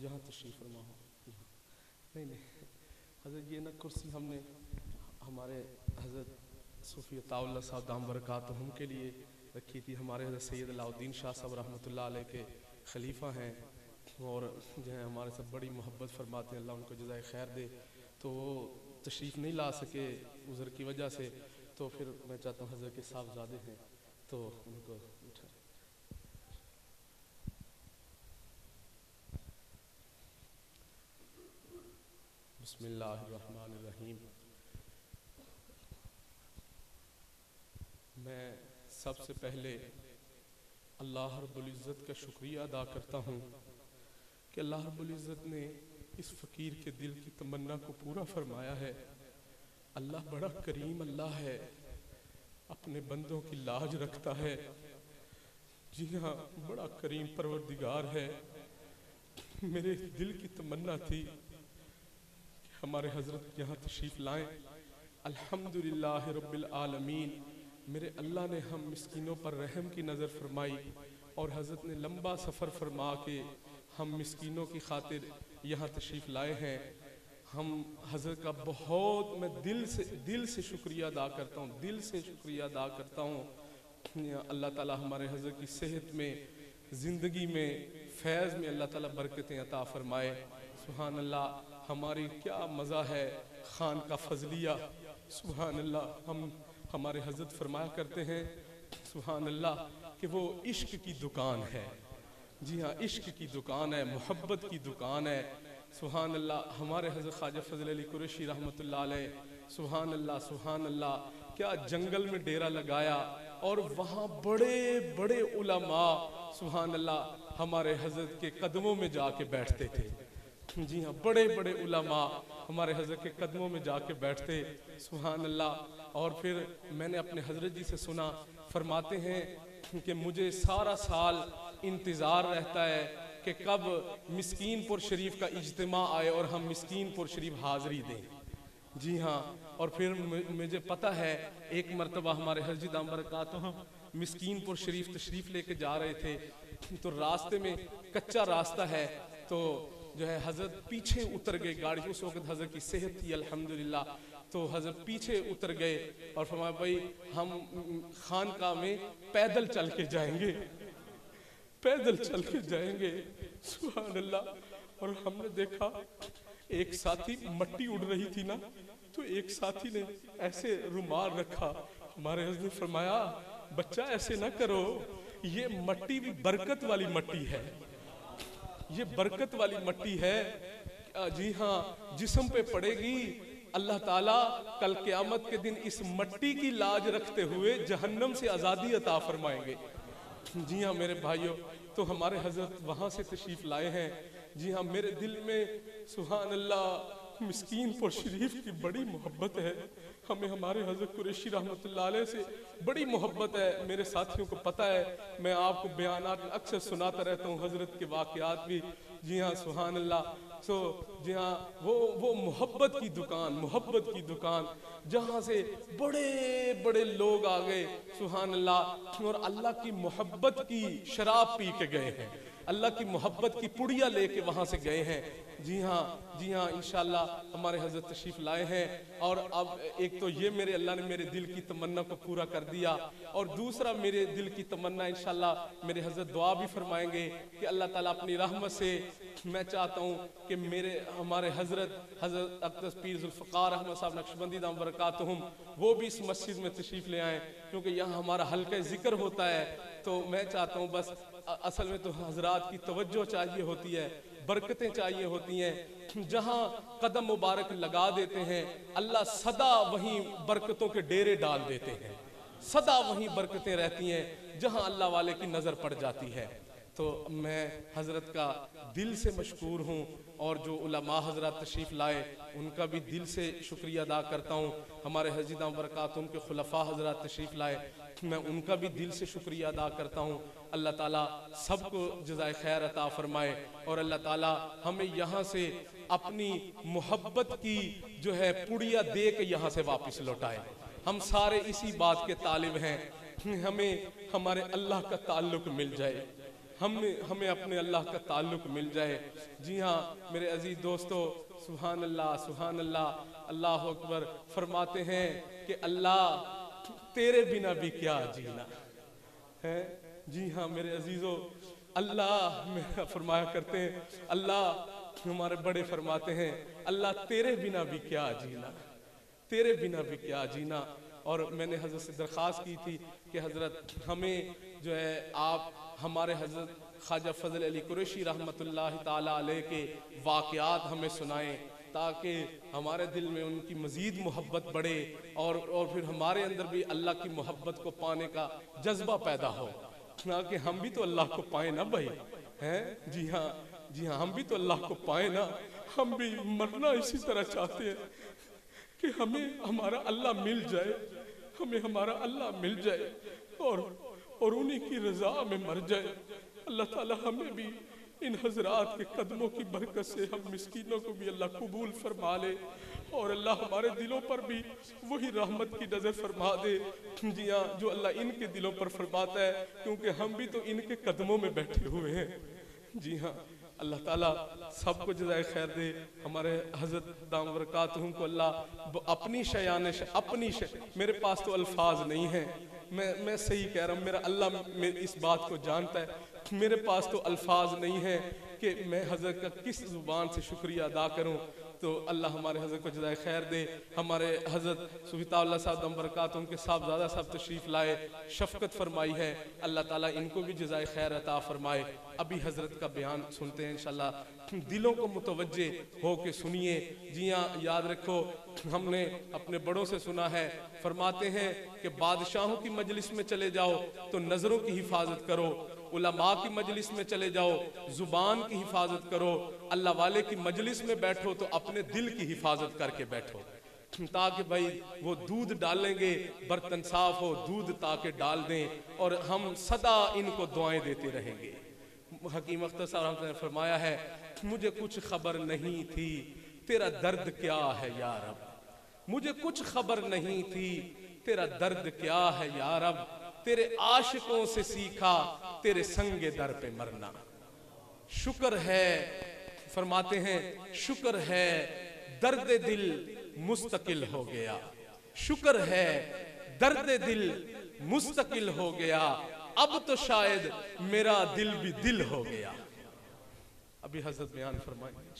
यहाँ तशरीफ़ फरमा हो। नहीं नहीं हज़रत, ये ना कुर्सी हमने हमारे हज़रत सूफ़ी अताउल्लाह साहब दाम बरकातुहुम के लिए रखी थी। हमारे हज़रत सैयद अलाउद्दीन शाह साहब रहमतुल्लाह अलैह के खलीफा हैं और जो है हमारे सब बड़ी मोहब्बत फरमाते हैं, अल्लाह उनको जज़ाए खैर दे। तो वो तशरीफ़ नहीं ला सके उज़र की वजह से, तो फिर मैं चाहता हूँ हज़रत के साहबज़ादे हैं तो उनको उठा। बिस्मिल्लाहिर्रहमानिर्रहीम। मैं सबसे पहले अल्लाह रब्बुल इज़्ज़त का शुक्रिया अदा करता हूँ कि अल्लाह रब्बुल इज़्ज़त ने इस फ़कीर के दिल की तमन्ना को पूरा फरमाया है। अल्लाह बड़ा करीम अल्लाह है, अपने बंदों की लाज रखता है। जी हाँ, बड़ा करीम परवरदिगार है। मेरे दिल की तमन्ना थी कि हमारे हज़रत यहाँ तशरीफ़ लाएं। अल्हम्दुलिल्लाह रब्बिल आलमीन, मेरे अल्लाह ने हम मिस्कीनों पर रहम की नज़र फरमाई और हज़रत ने लंबा सफ़र फरमा के हम मिस्कीनों की खातिर यहाँ तशरीफ़ लाए हैं। हम हज़रत का बहुत मैं दिल से शुक्रिया अदा करता हूँ, दिल से शुक्रिया अदा करता हूँ। अल्लाह ताला हमारे हज़रत की सेहत में, ज़िंदगी में, फैज़ में अल्लाह ताला बरकतें अता फ़रमाए। सुभान अल्लाह, हमारी क्या मज़ा है खान का फजलिया। सुभान अल्लाह, हमारे हज़रत फरमाया करते हैं सुभान अल्लाह कि वो इश्क की दुकान है। जी हाँ, इश्क की दुकान है, मोहब्बत की दुकान है। सुभान अल्लाह, हमारे हज़रत ख्वाजा फजल अली कुरैशी रहमतुल्लाह अलैह, सुभान अल्लाह सुभान अल्लाह, क्या जंगल में डेरा लगाया और वहाँ बड़े बड़े उलमा सुभान अल्लाह हमारे हज़रत के कदमों में जाके बैठते थे। जी हाँ, बड़े बड़े उलमा हमारे हज़रत के कदमों में जाके बैठते, सुभान अल्लाह। और फिर मैंने अपने हज़रत जी से सुना, फरमाते हैं कि मुझे सारा साल इंतज़ार रहता है कि कब मिस्कीनपुर शरीफ का इज्तिमा आए और हम मिस्कीनपुर शरीफ हाज़री दें। जी हाँ, और फिर मुझे पता है एक मरतबा हमारे हज़रत दाम बरकातुहुम मिस्कीनपुर शरीफ तशरीफ़ लेके जा रहे थे, तो रास्ते में कच्चा रास्ता है, तो जो है हज़रत पीछे उतर गए गाड़ी। उस वक्त हज़रत की सेहत थी अल्हम्दुलिल्लाह, तो हज़रत पीछे उतर गए और फरमाया भाई हम खानकाह में पैदल चल के जाएंगे, पैदल चल के जाएंगे। सुभान अल्लाह। और हमने देखा एक साथी मट्टी उड़ रही थी ना, तो एक साथी ने ऐसे रुमाल रखा। हमारे हज़रत ने फरमाया बच्चा ऐसे ना करो, ये मट्टी भी बरकत वाली मट्टी है, ये बरकत वाली मट्टी है। जी हाँ, जिस्म पे पड़ेगी अल्लाह ताला कल क़यामत के दिन इस मट्टी की लाज रखते हुए जहन्नम से आज़ादी अता फरमाएंगे। जी हाँ मेरे भाइयों, तो हमारे हज़रत वहाँ से तशरीफ़ लाए हैं। जी हाँ, मेरे दिल में सुभान अल्लाह मिस्कीनपुर शरीफ की बड़ी मोहब्बत है। हमें हमारे हज़रत कुरैशी रहमतुल्लाह अलैह से बड़ी मोहब्बत है। मेरे साथियों को पता है, मैं आपको बयानात अक्सर सुनाता रहता हूँ, हज़रत के वाक़यात भी। जी हाँ, सुभान अल्लाह। तो जी हाँ, वो मोहब्बत की दुकान, मोहब्बत की दुकान, जहाँ से बड़े बड़े लोग आ गए सुभान अल्लाह, और अल्लाह की मोहब्बत की शराब पी के गए हैं, अल्लाह की मोहब्बत की पुड़िया लेके वहाँ से गए हैं। जी हाँ इंशाअल्लाह हमारे हज़रत तशरीफ़ लाए हैं। और अब एक तो ये मेरे अल्लाह ने मेरे दिल की तमन्ना को पूरा कर दिया, और दूसरा मेरे दिल की तमन्ना इंशाअल्लाह मेरे हज़रत दुआ भी फरमाएंगे कि अल्लाह ताला अपनी रहमत से, मैं चाहता हूँ कि हमारे हज़रत अक़दस पीर ज़ुल्फ़िकार अहमद साहब नक्शबंदी दाम बरकातुहुम वो भी इस मस्जिद में तशरीफ़ ले आएँ, क्योंकि यहाँ हमारा हल्का ज़िक्र होता है। तो मैं चाहता हूँ बस, असल में तो हज़रात की तवज्जो चाहिए होती है, बरकतें चाहिए होती हैं। जहाँ कदम मुबारक लगा देते हैं अल्लाह सदा वहीं बरकतों के डेरे डाल देते हैं, सदा वहीं बरकतें रहती हैं जहाँ अल्लाह वाले की नज़र पड़ जाती है। तो मैं हज़रत का दिल से मशकूर हूँ, और जो उलमा हज़रत तशरीफ़ लाए उनका भी दिल से शुक्रिया अदा करता हूँ। हमारे हज़रत बरकातुहुम के खुलफ़ा हज़रत तशरीफ़ लाए, मैं उनका भी दिल से शुक्रिया अदा करता हूँ। अल्लाह ताला सबको जज़ाए खैर अता फ़रमाए, और अल्लाह ताला हमें यहाँ से अपनी मोहब्बत की जो है पुड़िया दे के यहाँ से वापस लौटाए। हम सारे इसी बात के तालिब हैं, हमें हमारे अल्लाह का ताल्लुक़ मिल जाए, हमें अपने अल्लाह का ताल्लुक मिल जाए। जी हाँ मेरे अजीज दोस्तों, सुभान अल्लाह सुभान अल्लाह, अल्लाह अकबर। फरमाते हैं कि अल्लाह तेरे बिना भी क्या जीना है। जी हाँ मेरे अजीजों, अल्लाह मेरा फरमाया करते हैं, अल्लाह हमारे बड़े फरमाते हैं, अल्लाह तेरे बिना भी क्या जीना, तेरे बिना भी क्या जीना। और मैंने हजरत से दरख्वास्त की थी कि हजरत हमें जो है आप हमारे हजरत ख्वाजा फजल अली कुरैशी रहमतुल्लाह ताला अलैह के वाक़यात हमें सुनाएं, ताकि हमारे दिल में उनकी मज़ीद मोहब्बत बढ़े और फिर हमारे अंदर भी अल्लाह की मोहब्बत को पाने का जज्बा पैदा हो, ना कि हम भी तो अल्लाह को पाए ना भाई हैं। जी हाँ हम भी तो अल्लाह को पाए ना। हम भी मरना इसी तरह चाहते हैं कि हमें हमारा अल्लाह मिल जाए, हमें हमारा अल्लाह मिल जाए और उन्हीं की रजा में मर जाए। अल्लाह ताला हमें भी इन हजरात के कदमों की बरकत से हम मिस्कीनों को भी अल्लाह कबूल फरमा ले और अल्लाह हमारे दिलों पर भी वही रहमत की नज़र फरमा दे। जी हाँ, जो अल्लाह इनके दिलों पर फरमाता है, क्योंकि हम भी तो इनके कदमों में बैठे हुए हैं। जी हाँ, अल्लाह ताला सबको जज़ाए खैर दे। हमारे हज़रत दाम बरकातुहुम को अल्लाह अपनी शयान मेरे पास तो अल्फाज नहीं है, मैं सही कह रहा हूँ, मेरा अल्लाह इस बात को जानता है। मेरे पास तो अल्फाज नहीं है कि मैं हज़रत का किस ज़ुबान से शुक्रिया अदा करूँ। तो अल्लाह हमारे हज़रत को जज़ाए खैर दे। हमारे हज़रत सुफीताउल्लाह साहब दम बरकात उनके साहबज़ादा साहब तशरीफ़ लाए, शफ़क़त फरमाई है, अल्लाह ताला इनको भी जज़ाए खैर अता फरमाए। अभी हज़रत का बयान सुनते हैं इंशाल्लाह, दिलों को मुतवज्जे हो के सुनिए। जी हाँ, याद रखो, हमने अपने बड़ों से सुना है, फरमाते हैं कि बादशाहों की मजलिस में चले जाओ तो नज़रों की हिफाजत करो, उलमा की मजलिस में चले जाओ जुबान की हिफाजत करो, अल्लाह वाले की मजलिस में बैठो तो अपने दिल की हिफाजत करके बैठो, ताकि भाई वो दूध डालेंगे, बर्तन साफ हो, दूध ताकि डाल दें और हम सदा इनको दुआएं देते रहेंगे। हकीम अख्तर साहब ने फरमाया है, मुझे कुछ खबर नहीं थी तेरा दर्द क्या है या रब, मुझे कुछ खबर नहीं थी तेरा दर्द क्या है या रब, तेरे आशिकों से सीखा तेरे संगे दर पे मरना। शुक्र है, फरमाते हैं, शुक्र है दर्द दिल मुस्तकिल हो गया, शुक्र है दर्द दिल मुस्तकिल हो गया, अब तो शायद मेरा दिल भी दिल हो गया। अभी हजरत बयान फरमाएंगे।